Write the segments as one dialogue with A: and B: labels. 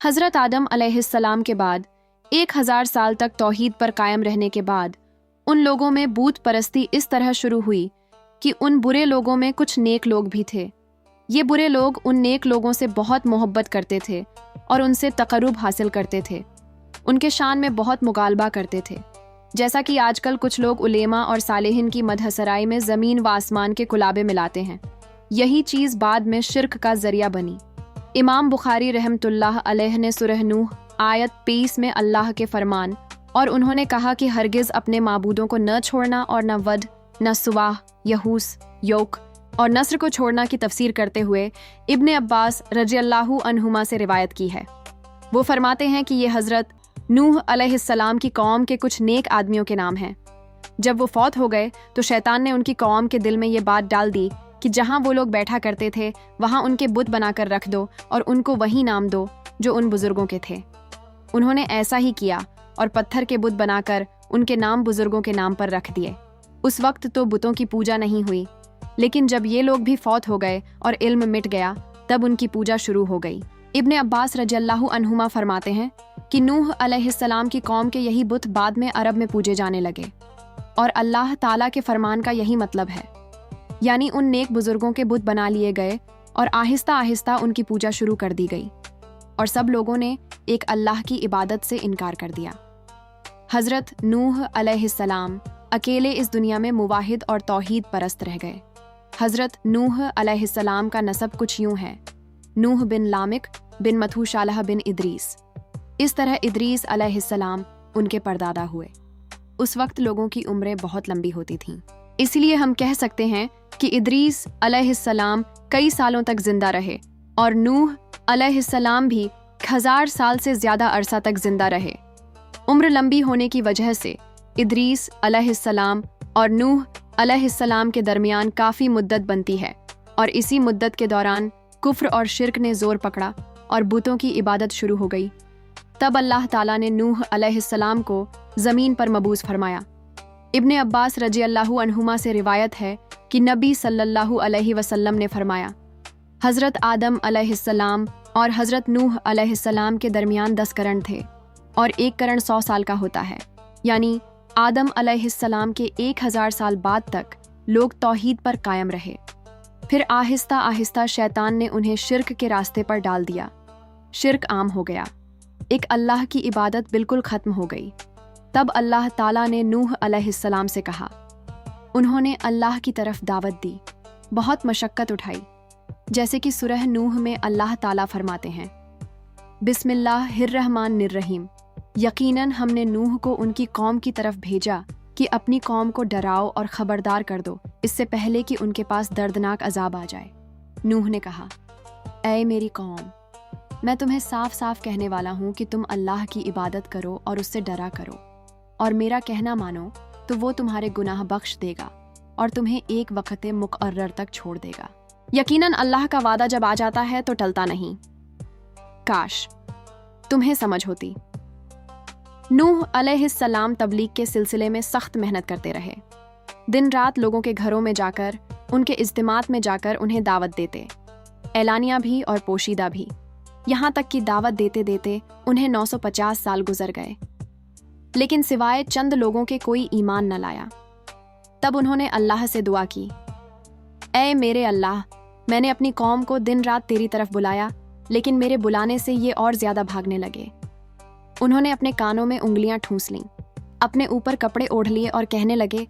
A: حضرت آدم علیہ السلام کے بعد 1000 سال تک توحید پر قائم رہنے کے بعد ان لوگوں میں بت پرستی اس طرح شروع ہوئی کہ ان برے لوگوں میں کچھ نیک لوگ بھی تھے۔ یہ برے لوگ ان نیک لوگوں سے بہت محبت کرتے تھے اور ان سے تقرب حاصل کرتے تھے، ان کے شان میں بہت مغالبہ کرتے تھے، جیسا کہ آج کل کچھ لوگ علماء اور صالحین کی مدح سرائی میں زمین و آسمان کے کلابے ملاتے ہیں۔ یہی چیز بعد میں شرک کا ذریعہ بنی۔ امام بخاری رحمۃ اللہ علیہ نے سورہ نوح آیت 23 میں اللہ کے فرمان اور انہوں نے کہا کہ ہرگز اپنے معبودوں کو نہ چھوڑنا اور نہ ود، نہ سواہ، یہوس، یوک اور نصر کو چھوڑنا کی تفسیر کرتے ہوئے ابن عباس رضی اللہ عنہما سے روایت کی ہے۔ وہ فرماتے ہیں کہ یہ حضرت نوح علیہ السلام کی قوم کے کچھ نیک آدمیوں کے نام ہیں۔ جب وہ فوت ہو گئے تو شیطان نے ان کی قوم کے دل میں یہ بات ڈال دی کہ جہاں وہ لوگ بیٹھا کرتے تھے وہاں ان کے بت بنا کر رکھ دو اور ان کو وہی نام دو جو ان بزرگوں کے تھے۔ انہوں نے ایسا ہی کیا اور پتھر کے بت بنا کر ان کے نام بزرگوں کے نام پر رکھ دیے۔ اس وقت تو بتوں کی پوجا نہیں ہوئی، لیکن جب یہ لوگ بھی فوت ہو گئے اور علم مٹ گیا تب ان کی پوجا شروع ہو گئی۔ ابن عباس رضی اللہ عنہما فرماتے ہیں کہ نوح علیہ السلام کی قوم کے یہی بت بعد میں عرب میں پوجے جانے لگے، اور اللہ تعالیٰ کے فرمان کا یہی مطلب ہے، یعنی ان نیک بزرگوں کے بت بنا لیے گئے اور آہستہ آہستہ ان کی پوجا شروع کر دی گئی، اور سب لوگوں نے ایک اللہ کی عبادت سے انکار کر دیا۔ حضرت نوح علیہ السلام اکیلے اس دنیا میں موحد اور توحید پرست رہ گئے۔ حضرت نوح علیہ السلام کا نسب کچھ یوں ہے: نوح بن لامک بن متھوشالہ بن ادریس۔ اس طرح ادریس علیہ السلام ان کے پردادا ہوئے۔ اس وقت لوگوں کی عمریں بہت لمبی ہوتی تھیں، اس لیے ہم کہہ سکتے ہیں کہ ادریس علیہ السلام کئی سالوں تک زندہ رہے، اور نوح علیہ السلام بھی 1000 سال سے زیادہ عرصہ تک زندہ رہے۔ عمر لمبی ہونے کی وجہ سے ادریس علیہ السلام اور نوح علیہ السلام کے درمیان کافی مدت بنتی ہے، اور اسی مدت کے دوران کفر اور شرک نے زور پکڑا اور بتوں کی عبادت شروع ہو گئی۔ تب اللہ تعالیٰ نے نوح علیہ السلام کو زمین پر مبعوث فرمایا۔ ابن عباس رضی اللہ عنہما سے روایت ہے کہ نبی صلی اللہ علیہ وسلم نے فرمایا، حضرت آدم علیہ السلام اور حضرت نوح علیہ السلام کے درمیان 10 قرن تھے، اور ایک قرن 100 سال کا ہوتا ہے، یعنی آدم علیہ السلام کے 1000 سال بعد تک لوگ توحید پر قائم رہے۔ پھر آہستہ آہستہ شیطان نے انہیں شرک کے راستے پر ڈال دیا، شرک عام ہو گیا، ایک اللہ کی عبادت بالکل ختم ہو گئی۔ تب اللہ تعالیٰ نے نوح علیہ السلام سے کہا، انہوں نے اللہ کی طرف دعوت دی، بہت مشقت اٹھائی، جیسے کہ سورہ نوح میں اللہ تعالیٰ فرماتے ہیں، بسم اللہ الرحمن الرحیم، یقیناً ہم نے نوح کو ان کی قوم کی طرف بھیجا کہ اپنی قوم کو ڈراؤ اور خبردار کر دو اس سے پہلے کہ ان کے پاس دردناک عذاب آ جائے۔ نوح نے کہا، اے میری قوم، میں تمہیں صاف صاف کہنے والا ہوں کہ تم اللہ کی عبادت کرو اور اس سے ڈرا کرو، اور میرا کہنا مانو تو وہ تمہارے گناہ بخش دے گا اور تمہیں ایک وقت مقرر تک چھوڑ دے گا۔ یقیناً اللہ کا وعدہ جب آ جاتا ہے تو ٹلتا نہیں۔ کاش تمہیں سمجھ ہوتی۔ نوح علیہ السلام تبلیغ کے سلسلے میں سخت محنت کرتے رہے، دن رات لوگوں کے گھروں میں جا کر، ان کے اجتماعات میں جا کر انہیں دعوت دیتے، اعلانیہ بھی اور پوشیدہ بھی، یہاں تک کہ دعوت دیتے دیتے انہیں 950 سال گزر گئے، لیکن سوائے چند لوگوں کے کوئی ایمان نہ لایا۔ تب انہوں نے اللہ سے دعا کی، اے میرے اللہ، میں نے اپنی قوم کو دن رات تیری طرف بلایا، لیکن میرے بلانے سے یہ اور زیادہ بھاگنے لگے۔ انہوں نے اپنے کانوں میں انگلیاں ٹھونس لیں، اپنے اوپر کپڑے اوڑھ لیے اور کہنے لگے،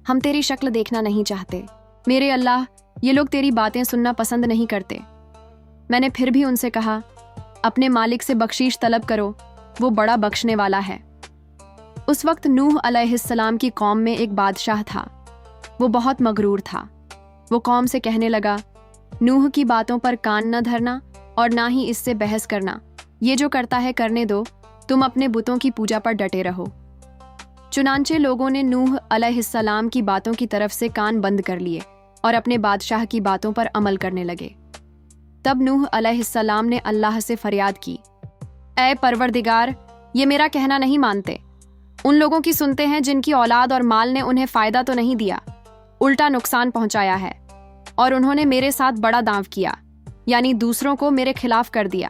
A: ہم تیری شکل دیکھنا نہیں چاہتے، میرے اللہ، یہ لوگ تیری باتیں سننا پسند نہیں کرتے۔ میں نے پھر بھی ان سے کہا، اپنے مالک سے بخشش طلب کرو، وہ بڑا بخشنے والا ہے۔ اس وقت نوح علیہ السلام کی قوم میں ایک بادشاہ تھا، وہ بہت مغرور تھا۔ وہ قوم سے کہنے لگا، نوح کی باتوں پر کان نہ دھرنا اور نہ ہی اس سے بحث کرنا، یہ جو کرتا ہے کرنے دو، تم اپنے بتوں کی پوجا پر ڈٹے رہو۔ چنانچہ لوگوں نے نوح علیہ السلام کی باتوں کی طرف سے کان بند کر لیے اور اپنے بادشاہ کی باتوں پر عمل کرنے لگے۔ تب نوح علیہ السلام نے اللہ سے فریاد کی، اے پروردگار، یہ میرا کہنا نہیں مانتے، ان لوگوں کی سنتے ہیں جن کی اولاد اور مال نے انہیں فائدہ تو نہیں دیا، الٹا نقصان پہنچایا ہے، اور انہوں نے میرے ساتھ بڑا داؤں کیا، یعنی دوسروں کو میرے خلاف کر دیا۔